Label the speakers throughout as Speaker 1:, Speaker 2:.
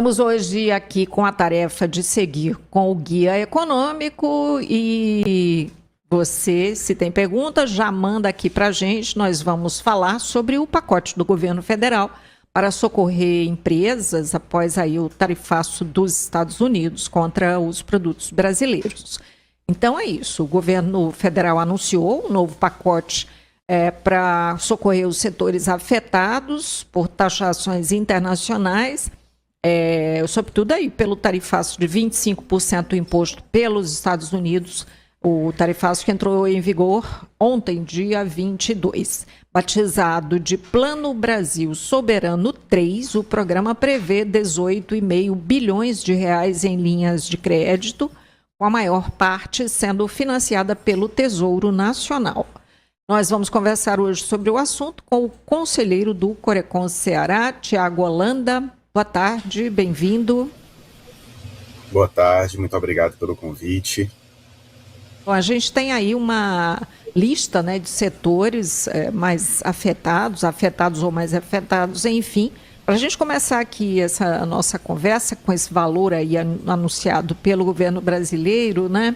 Speaker 1: Estamos hoje aqui com a tarefa de seguir com o guia econômico e você, se tem perguntas, já manda aqui para a gente. Nós vamos falar sobre o pacote do governo federal para socorrer empresas após aí o tarifaço dos Estados Unidos contra os produtos brasileiros. Então é isso, o governo federal anunciou um novo pacote para socorrer os setores afetados por taxações internacionais, sobretudo aí pelo tarifaço de 25% imposto pelos Estados Unidos, o tarifaço que entrou em vigor ontem, dia 22. Batizado de Plano Brasil Soberano 3, o programa prevê 18,5 bilhões de reais em linhas de crédito, com a maior parte sendo financiada pelo Tesouro Nacional. Nós vamos conversar hoje sobre o assunto com o conselheiro do Corecon Ceará, Tiago Holanda. Boa tarde, bem-vindo.
Speaker 2: Boa tarde, muito obrigado pelo convite.
Speaker 1: Bom, a gente tem aí uma lista, né, de setores mais afetados ou mais afetados, enfim. Para a gente começar aqui essa nossa conversa com esse valor aí anunciado pelo governo brasileiro, né?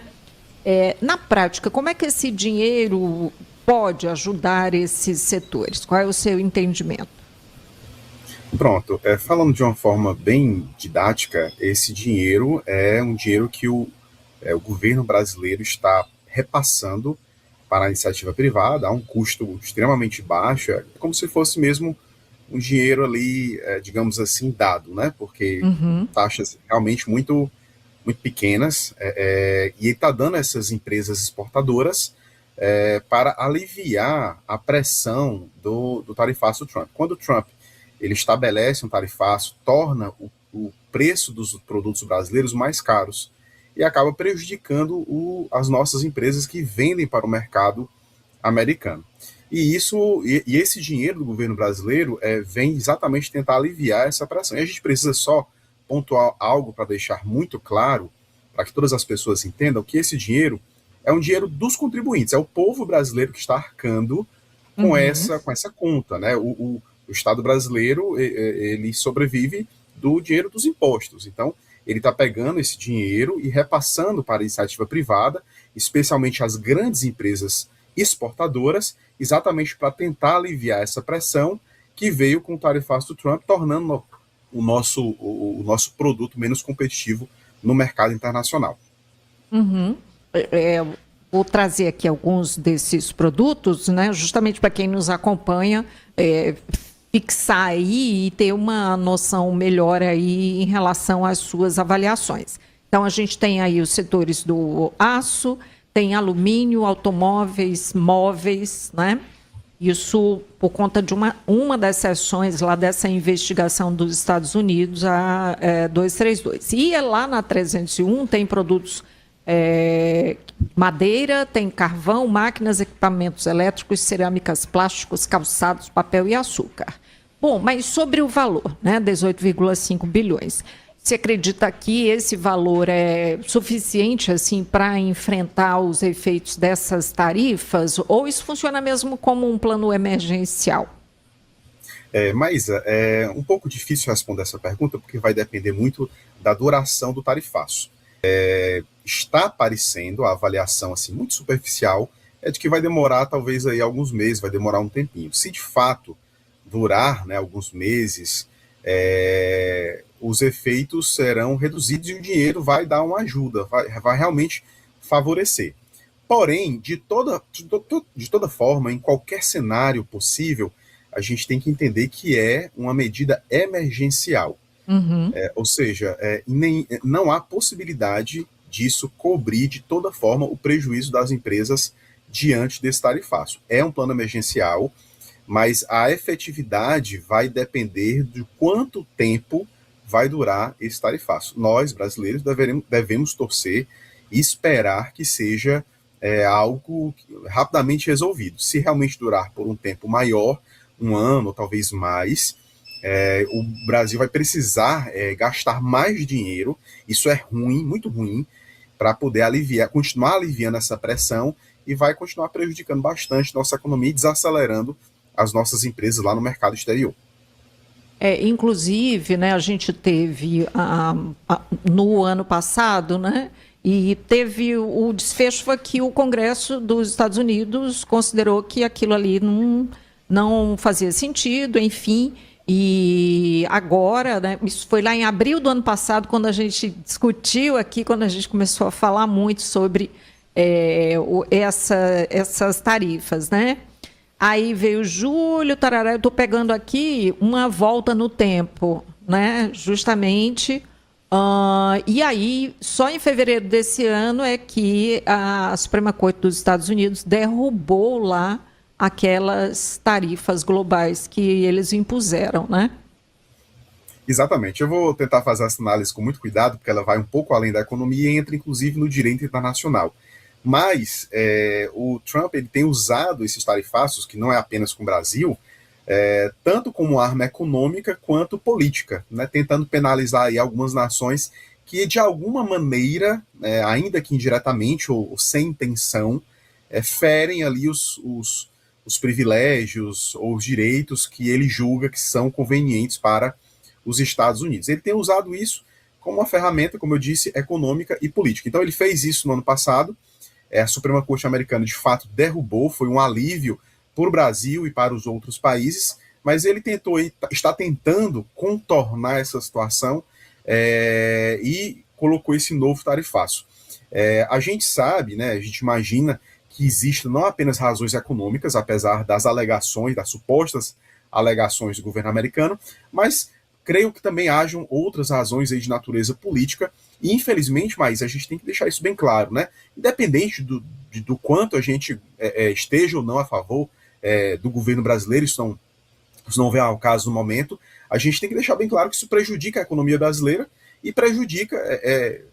Speaker 1: Na prática, como é que esse dinheiro pode ajudar esses setores? Qual é o seu entendimento?
Speaker 2: Pronto, falando de uma forma bem didática, esse dinheiro é um dinheiro que o governo brasileiro está repassando para a iniciativa privada a um custo extremamente baixo, como se fosse mesmo um dinheiro ali, digamos assim, dado, né? Porque taxas realmente muito, muito pequenas, e ele está dando a essas empresas exportadoras para aliviar a pressão do tarifaço do Trump. Quando o Trump ele estabelece um tarifaço, torna o preço dos produtos brasileiros mais caros e acaba prejudicando as nossas empresas que vendem para o mercado americano. E esse dinheiro do governo brasileiro vem exatamente tentar aliviar essa pressão. E a gente precisa só pontuar algo para deixar muito claro, para que todas as pessoas entendam que esse dinheiro é um dinheiro dos contribuintes, é o povo brasileiro que está arcando com essa conta, né? O Estado brasileiro ele sobrevive do dinheiro dos impostos. Então, ele está pegando esse dinheiro e repassando para a iniciativa privada, especialmente as grandes empresas exportadoras, exatamente para tentar aliviar essa pressão que veio com o tarifaço do Trump, tornando o nosso produto menos competitivo no mercado internacional.
Speaker 1: Vou trazer aqui alguns desses produtos, né, justamente para quem nos acompanha, fixar aí e ter uma noção melhor aí em relação às suas avaliações. Então, a gente tem aí os setores do aço, tem alumínio, automóveis, móveis, né? Isso por conta de uma das seções lá dessa investigação dos Estados Unidos, a 232. E lá na 301 tem produtos madeira, tem carvão, máquinas, equipamentos elétricos, cerâmicas, plásticos, calçados, papel e açúcar. Bom, mas sobre o valor, né, 18,5 bilhões, você acredita que esse valor é suficiente assim para enfrentar os efeitos dessas tarifas ou isso funciona mesmo como um plano emergencial?
Speaker 2: Maísa, é um pouco difícil responder essa pergunta porque vai depender muito da duração do tarifaço. Está aparecendo a avaliação assim muito superficial de que vai demorar talvez aí alguns meses, vai demorar um tempinho. Se de fato durar, né, alguns meses, os efeitos serão reduzidos e o dinheiro vai dar uma ajuda, vai realmente favorecer. Porém, de toda forma, em qualquer cenário possível, a gente tem que entender que é uma medida emergencial. Ou seja, não há possibilidade disso cobrir de toda forma o prejuízo das empresas diante desse tarifaço. É um plano emergencial, mas a efetividade vai depender de quanto tempo vai durar esse tarifaço. Nós, brasileiros, devemos torcer e esperar que seja algo rapidamente resolvido. Se realmente durar por um tempo maior, um ano, talvez mais, o Brasil vai precisar gastar mais dinheiro, isso é ruim, muito ruim, para poder continuar aliviando essa pressão e vai continuar prejudicando bastante nossa economia e desacelerando as nossas empresas lá no mercado exterior.
Speaker 1: Inclusive, né, a gente teve no ano passado, né, e teve o desfecho foi que o Congresso dos Estados Unidos considerou que aquilo ali não fazia sentido, enfim. E agora, né, isso foi lá em abril do ano passado, quando a gente discutiu aqui, quando a gente começou a falar muito sobre essas tarifas, né? Aí veio julho, tarará, eu estou pegando aqui uma volta no tempo, né? Justamente. E aí, só em fevereiro desse ano é que a Suprema Corte dos Estados Unidos derrubou lá aquelas tarifas globais que eles impuseram, né?
Speaker 2: Exatamente. Eu vou tentar fazer essa análise com muito cuidado, porque ela vai um pouco além da economia e entra, inclusive, no direito internacional. Mas o Trump ele tem usado esses tarifaços, que não é apenas com o Brasil, tanto como arma econômica quanto política, né, tentando penalizar aí algumas nações que, de alguma maneira, ainda que indiretamente ou sem intenção, ferem ali os privilégios ou os direitos que ele julga que são convenientes para os Estados Unidos. Ele tem usado isso como uma ferramenta, como eu disse, econômica e política. Então ele fez isso no ano passado, a Suprema Corte americana de fato derrubou, foi um alívio para o Brasil e para os outros países, mas ele está tentando contornar essa situação e colocou esse novo tarifaço. A gente sabe, né, a gente imagina que existem não apenas razões econômicas, apesar das alegações, das supostas alegações do governo americano, mas creio que também hajam outras razões aí de natureza política, e infelizmente, mas a gente tem que deixar isso bem claro, né? Independente do quanto a gente esteja ou não a favor do governo brasileiro, isso não vem ao caso no momento, a gente tem que deixar bem claro que isso prejudica a economia brasileira e prejudica,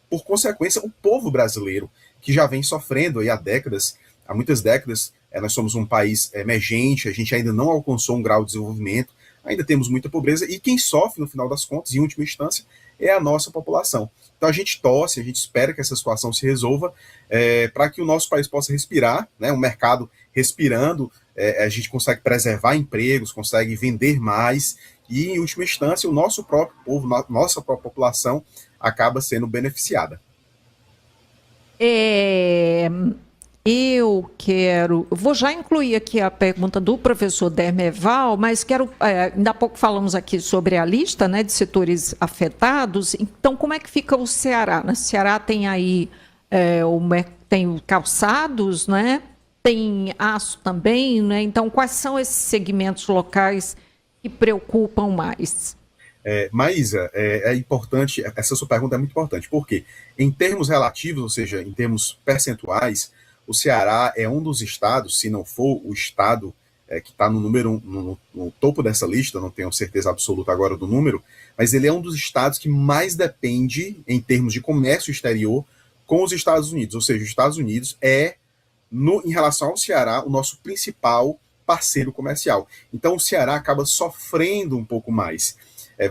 Speaker 2: por consequência, o povo brasileiro, que já vem sofrendo aí há muitas décadas, nós somos um país emergente, a gente ainda não alcançou um grau de desenvolvimento, ainda temos muita pobreza, e quem sofre, no final das contas, em última instância, é a nossa população. Então a gente torce, a gente espera que essa situação se resolva para que o nosso país possa respirar, né, um mercado respirando, a gente consegue preservar empregos, consegue vender mais, e em última instância o nosso próprio povo, nossa própria população acaba sendo beneficiada.
Speaker 1: Vou já incluir aqui a pergunta do professor Dermeval, mas ainda há pouco falamos aqui sobre a lista, né, de setores afetados. Então, como é que fica o Ceará? O Ceará tem aí tem calçados, né? Tem aço também, né? Então, quais são esses segmentos locais que preocupam mais?
Speaker 2: Maísa, é importante, essa sua pergunta é muito importante, porque em termos relativos, ou seja, em termos percentuais, o Ceará é um dos estados, se não for o estado que está no número no topo dessa lista, não tenho certeza absoluta agora do número, mas ele é um dos estados que mais depende, em termos de comércio exterior, com os Estados Unidos. Ou seja, os Estados Unidos em relação ao Ceará, o nosso principal parceiro comercial. Então o Ceará acaba sofrendo um pouco mais.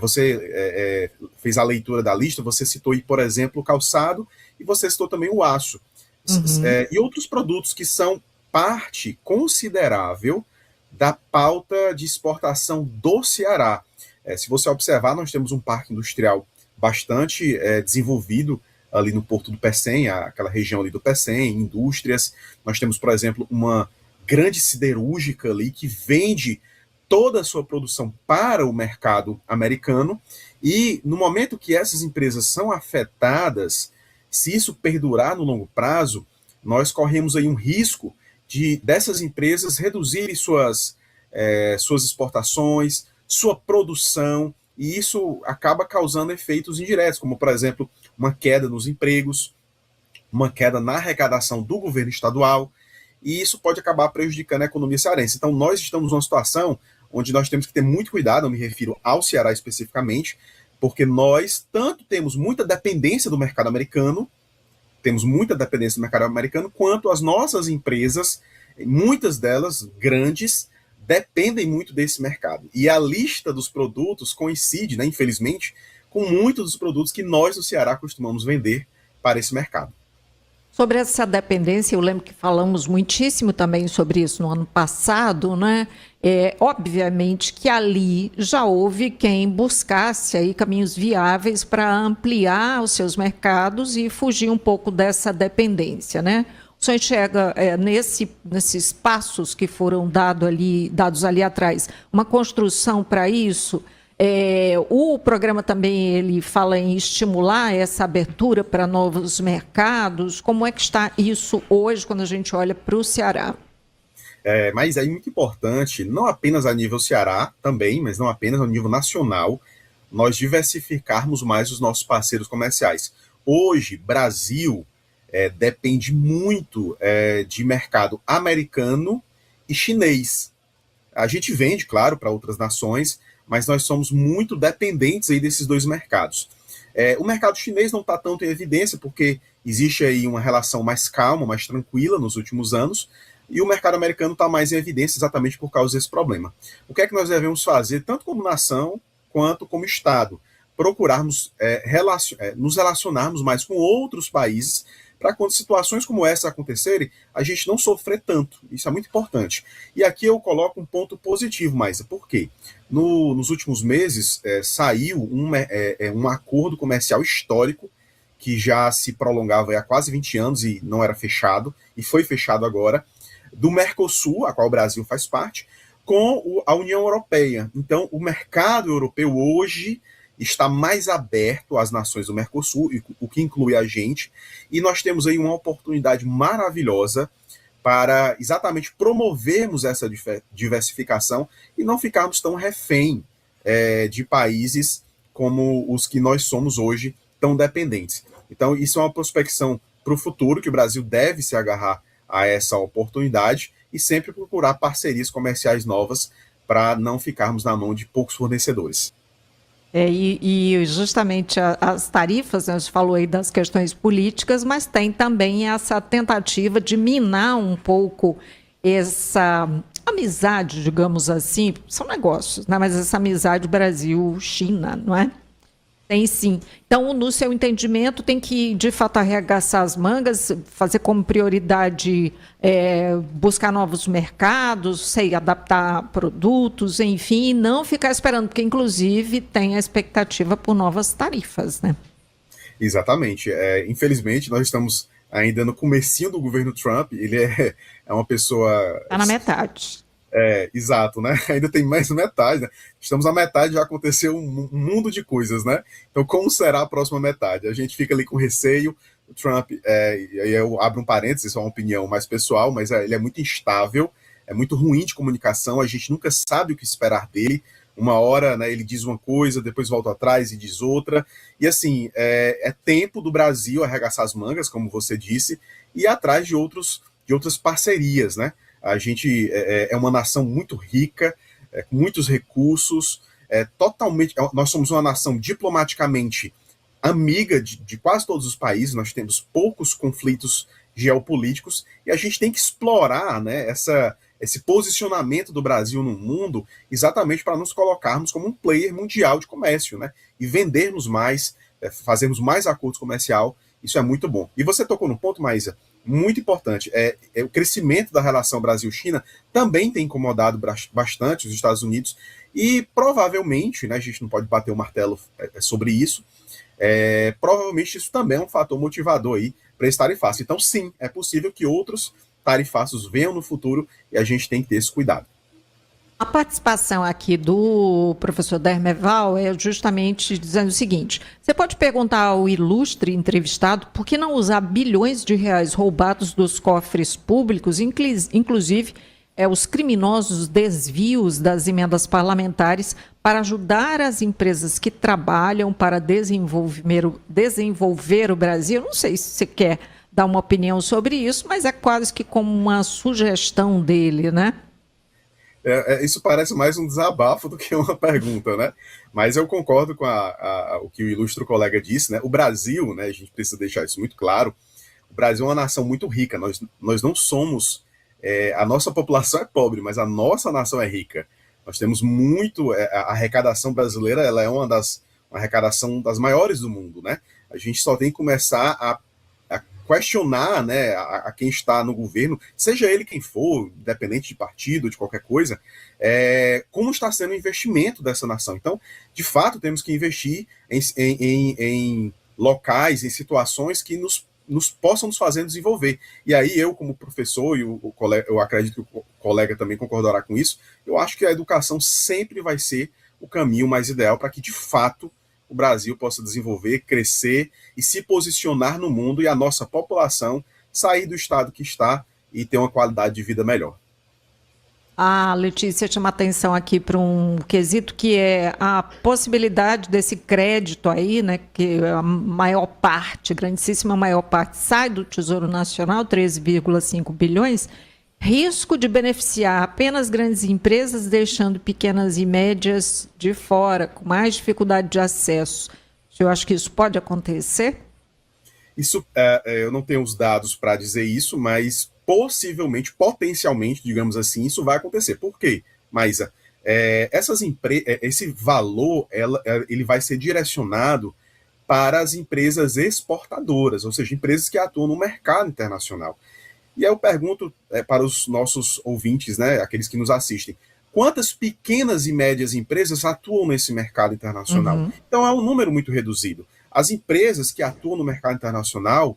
Speaker 2: Você fez a leitura da lista, você citou aí, por exemplo, o calçado, e você citou também o aço. E outros produtos que são parte considerável da pauta de exportação do Ceará. Se você observar, nós temos um parque industrial bastante desenvolvido ali no Porto do Pecém, aquela região ali do Pecém, indústrias. Nós temos, por exemplo, uma grande siderúrgica ali que vende toda a sua produção para o mercado americano, e no momento que essas empresas são afetadas, se isso perdurar no longo prazo, nós corremos aí um risco dessas empresas reduzirem suas exportações, sua produção, e isso acaba causando efeitos indiretos, como, por exemplo, uma queda nos empregos, uma queda na arrecadação do governo estadual, e isso pode acabar prejudicando a economia cearense. Então, nós estamos numa situação onde nós temos que ter muito cuidado, eu me refiro ao Ceará especificamente, porque nós tanto temos muita dependência do mercado americano, quanto as nossas empresas, muitas delas grandes, dependem muito desse mercado. E a lista dos produtos coincide, né, infelizmente, com muitos dos produtos que nós do Ceará costumamos vender para esse mercado.
Speaker 1: Sobre essa dependência, eu lembro que falamos muitíssimo também sobre isso no ano passado, né? Obviamente que ali já houve quem buscasse aí caminhos viáveis para ampliar os seus mercados e fugir um pouco dessa dependência, né? O senhor enxerga nesses passos que foram dados ali atrás, uma construção para isso? O programa também ele fala em estimular essa abertura para novos mercados. Como é que está isso hoje, quando a gente olha para o Ceará?
Speaker 2: Mas é muito importante, não apenas a nível Ceará também, mas não apenas a nível nacional, nós diversificarmos mais os nossos parceiros comerciais. Hoje, Brasil depende muito de mercado americano e chinês. A gente vende, claro, para outras nações, mas nós somos muito dependentes aí desses dois mercados. O mercado chinês não está tanto em evidência, porque existe aí uma relação mais calma, mais tranquila nos últimos anos, e o mercado americano está mais em evidência exatamente por causa desse problema. O que é que nós devemos fazer, tanto como nação quanto como Estado? Procurarmos nos relacionarmos mais com outros países para quando situações como essa acontecerem, a gente não sofrer tanto. Isso é muito importante. E aqui eu coloco um ponto positivo, Maísa. Por quê? Nos últimos meses, saiu um acordo comercial histórico que já se prolongava há quase 20 anos e não era fechado, e foi fechado agora, do Mercosul, a qual o Brasil faz parte, com a União Europeia. Então, o mercado europeu hoje está mais aberto às nações do Mercosul, o que inclui a gente, e nós temos aí uma oportunidade maravilhosa para exatamente promovermos essa diversificação e não ficarmos tão refém de países como os que nós somos hoje, tão dependentes. Então, isso é uma prospecção para o futuro, que o Brasil deve se agarrar a essa oportunidade e sempre procurar parcerias comerciais novas para não ficarmos na mão de poucos fornecedores.
Speaker 1: E justamente as tarifas, né, a gente falou aí das questões políticas, mas tem também essa tentativa de minar um pouco essa amizade, digamos assim, são negócios, né, mas essa amizade Brasil-China, não é? Tem sim. Então, no seu entendimento, tem que, de fato, arregaçar as mangas, fazer como prioridade buscar novos mercados, sei, adaptar produtos, enfim, e não ficar esperando, porque, inclusive, tem a expectativa por novas tarifas, né?
Speaker 2: Exatamente. Infelizmente, nós estamos ainda no comecinho do governo Trump. Ele é uma pessoa...
Speaker 1: Está na metade.
Speaker 2: Exato, né? Ainda tem mais metade, né? Estamos na metade, já aconteceu um mundo de coisas, né? Então, como será a próxima metade? A gente fica ali com receio. O Trump, e aí eu abro um parênteses, isso é uma opinião mais pessoal, mas ele é muito instável, é muito ruim de comunicação, a gente nunca sabe o que esperar dele. Uma hora, né, ele diz uma coisa, depois volta atrás e diz outra. E assim, é tempo do Brasil arregaçar as mangas, como você disse, e ir atrás de outras parcerias, né? A gente é uma nação muito rica, com muitos recursos, nós somos uma nação diplomaticamente amiga de quase todos os países, nós temos poucos conflitos geopolíticos, e a gente tem que explorar, né, esse posicionamento do Brasil no mundo exatamente para nos colocarmos como um player mundial de comércio, né, e vendermos mais, fazermos mais acordos comerciais. Isso é muito bom. E você tocou no ponto, Maísa, muito importante. O crescimento da relação Brasil-China também tem incomodado bastante os Estados Unidos e provavelmente, né, a gente não pode bater o martelo sobre isso, provavelmente isso também é um fator motivador aí para esse tarifaço. Então, sim, é possível que outros tarifaços venham no futuro e a gente tem que ter esse cuidado.
Speaker 1: A participação aqui do professor Dermeval é justamente dizendo o seguinte: você pode perguntar ao ilustre entrevistado por que não usar bilhões de reais roubados dos cofres públicos, inclusive os criminosos desvios das emendas parlamentares, para ajudar as empresas que trabalham para desenvolver o Brasil. Não sei se você quer dar uma opinião sobre isso, mas é quase que como uma sugestão dele, né?
Speaker 2: Isso parece mais um desabafo do que uma pergunta, né? Mas eu concordo com o que o ilustre colega disse, né? O Brasil, né, a gente precisa deixar isso muito claro, o Brasil é uma nação muito rica, nós não somos... a nossa população é pobre, mas a nossa nação é rica. Nós temos muito... a arrecadação brasileira, ela é uma arrecadação das maiores do mundo, né? A gente só tem que começar a questionar, né, a quem está no governo, seja ele quem for, independente de partido, de qualquer coisa, como está sendo o investimento dessa nação. Então, de fato, temos que investir em locais, em situações que nos possam nos fazer desenvolver. E aí eu, como professor, e eu acredito que o colega também concordará com isso, eu acho que a educação sempre vai ser o caminho mais ideal para que, de fato, o Brasil possa desenvolver, crescer e se posicionar no mundo e a nossa população sair do estado que está e ter uma qualidade de vida melhor.
Speaker 1: A Letícia chama atenção aqui para um quesito que é a possibilidade desse crédito aí, né, que a maior parte, grandíssima maior parte, sai do Tesouro Nacional, 13,5 bilhões, risco de beneficiar apenas grandes empresas, deixando pequenas e médias de fora, com mais dificuldade de acesso. Eu acho que isso pode acontecer?
Speaker 2: Isso, eu não tenho os dados para dizer isso, mas possivelmente, potencialmente, digamos assim, isso vai acontecer. Por quê, Maísa? Esse valor ele vai ser direcionado para as empresas exportadoras, ou seja, empresas que atuam no mercado internacional. E aí eu pergunto para os nossos ouvintes, né, aqueles que nos assistem, quantas pequenas e médias empresas atuam nesse mercado internacional?
Speaker 1: Uhum.
Speaker 2: Então é um número muito reduzido. As empresas que atuam no mercado internacional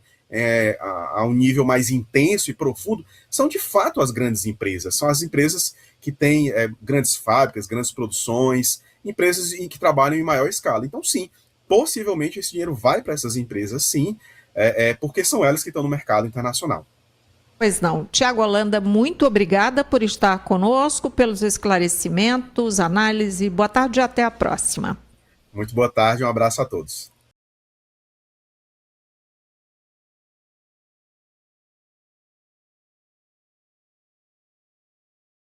Speaker 2: a um nível mais intenso e profundo são de fato as grandes empresas, são as empresas que têm grandes fábricas, grandes produções, empresas que trabalham em maior escala. Então sim, possivelmente esse dinheiro vai para essas empresas sim, porque são elas que estão no mercado internacional.
Speaker 1: Pois não. Tiago Holanda, muito obrigada por estar conosco, pelos esclarecimentos, análise. Boa tarde e até a próxima.
Speaker 2: Muito boa tarde, um abraço a todos.